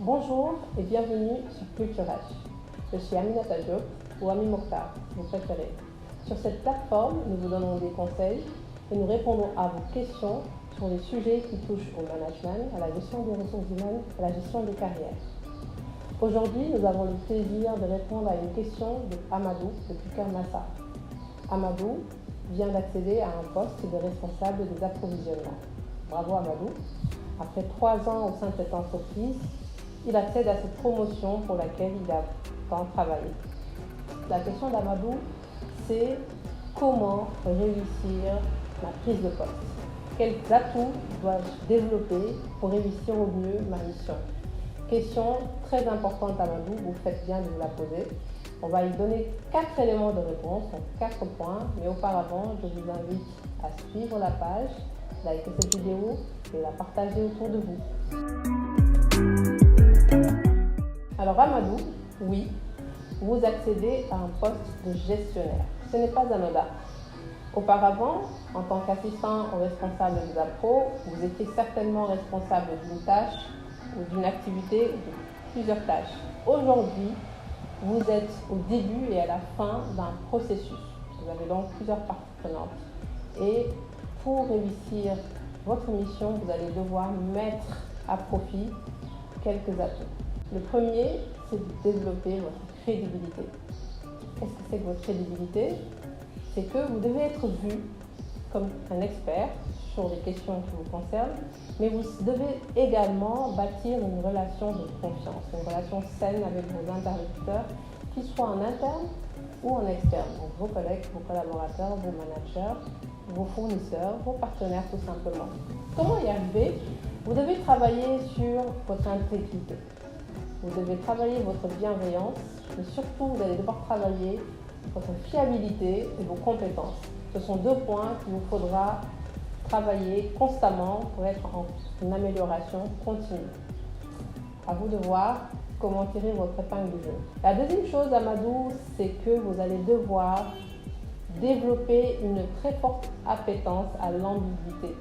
Bonjour et bienvenue sur Culture H. Je suis Aminata Diop ou Ami Mokhtar, si vous préférez. Sur cette plateforme, nous vous donnons des conseils et nous répondons à vos questions sur les sujets qui touchent au management, à la gestion des ressources humaines, à la gestion des carrières. Aujourd'hui, nous avons le plaisir de répondre à une question de Amadou depuis Kermassa. Amadou vient d'accéder à un poste de responsable des approvisionnements. Bravo Amadou. Après 3 ans au sein de cette entreprise, il accède à cette promotion pour laquelle il a tant travaillé. La question d'Amadou, c'est comment réussir la prise de poste. Quels atouts dois-je développer pour réussir au mieux ma mission? Question très importante Amadou, vous faites bien de vous la poser. On va y donner 4 éléments de réponse, donc 4 points, mais auparavant, je vous invite à suivre la page, liker cette vidéo et la partager autour de vous. Alors Amadou, oui, vous accédez à un poste de gestionnaire. Ce n'est pas anodin. Auparavant, en tant qu'assistant au responsable des appros, vous étiez certainement responsable d'une tâche ou d'une activité ou de plusieurs tâches. Aujourd'hui, vous êtes au début et à la fin d'un processus. Vous avez donc plusieurs parties prenantes. Et pour réussir votre mission, vous allez devoir mettre à profit quelques atouts. Le premier, c'est de développer votre crédibilité. Qu'est-ce que c'est que votre crédibilité? C'est que vous devez être vu comme un expert sur les questions qui vous concernent, mais vous devez également bâtir une relation de confiance, une relation saine avec vos interlocuteurs, qu'ils soient en interne ou en externe, donc vos collègues, vos collaborateurs, vos managers, vos fournisseurs, vos partenaires tout simplement. Comment y arriver? Vous devez travailler sur votre intégrité. Vous devez travailler votre bienveillance, mais surtout vous allez devoir travailler votre fiabilité et vos compétences. Ce sont 2 points qu'il vous faudra travailler constamment pour être en une amélioration continue. À vous de voir comment tirer votre épingle du jeu. La deuxième chose, Amadou, c'est que vous allez devoir développer une très forte appétence à l'ambiguïté.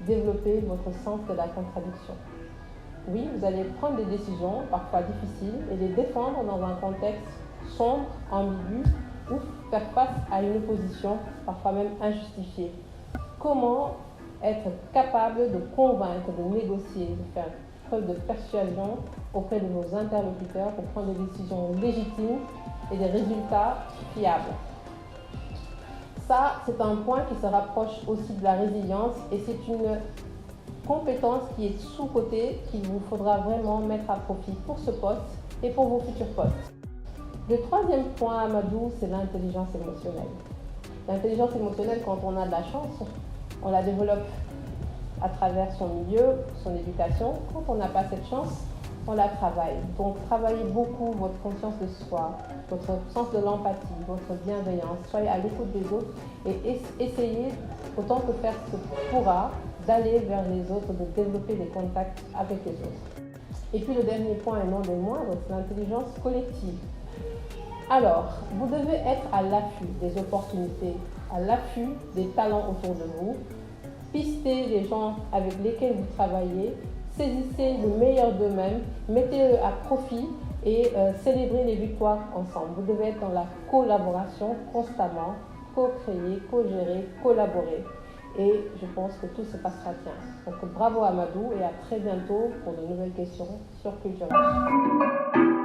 Développer votre sens de la contradiction. Oui, vous allez prendre des décisions, parfois difficiles, et les défendre dans un contexte sombre, ambigu, ou faire face à une opposition, parfois même injustifiée. Comment être capable de convaincre, de négocier, de faire preuve de persuasion auprès de vos interlocuteurs pour prendre des décisions légitimes et des résultats fiables. Ça, c'est un point qui se rapproche aussi de la résilience et c'est une compétence qui est sous-cotée qu'il vous faudra vraiment mettre à profit pour ce poste et pour vos futurs postes. Le troisième point, Amadou, c'est l'intelligence émotionnelle. L'intelligence émotionnelle, quand on a de la chance, on la développe à travers son milieu, son éducation. Quand on n'a pas cette chance, on la travaille. Donc, travaillez beaucoup votre conscience de soi, votre sens de l'empathie, votre bienveillance. Soyez à l'écoute des autres et essayez, autant que faire se pourra, d'aller vers les autres, de développer des contacts avec les autres. Et puis le dernier point, et non des moindres, c'est l'intelligence collective. Alors, vous devez être à l'affût des opportunités, à l'affût des talents autour de vous, pistez les gens avec lesquels vous travaillez, saisissez le meilleur d'eux-mêmes, mettez-le à profit et célébrez les victoires ensemble. Vous devez être dans la collaboration constamment, co-créer, co-gérer, collaborer. Et je pense que tout se passera bien. Donc bravo Amadou et à très bientôt pour de nouvelles questions sur Culture H.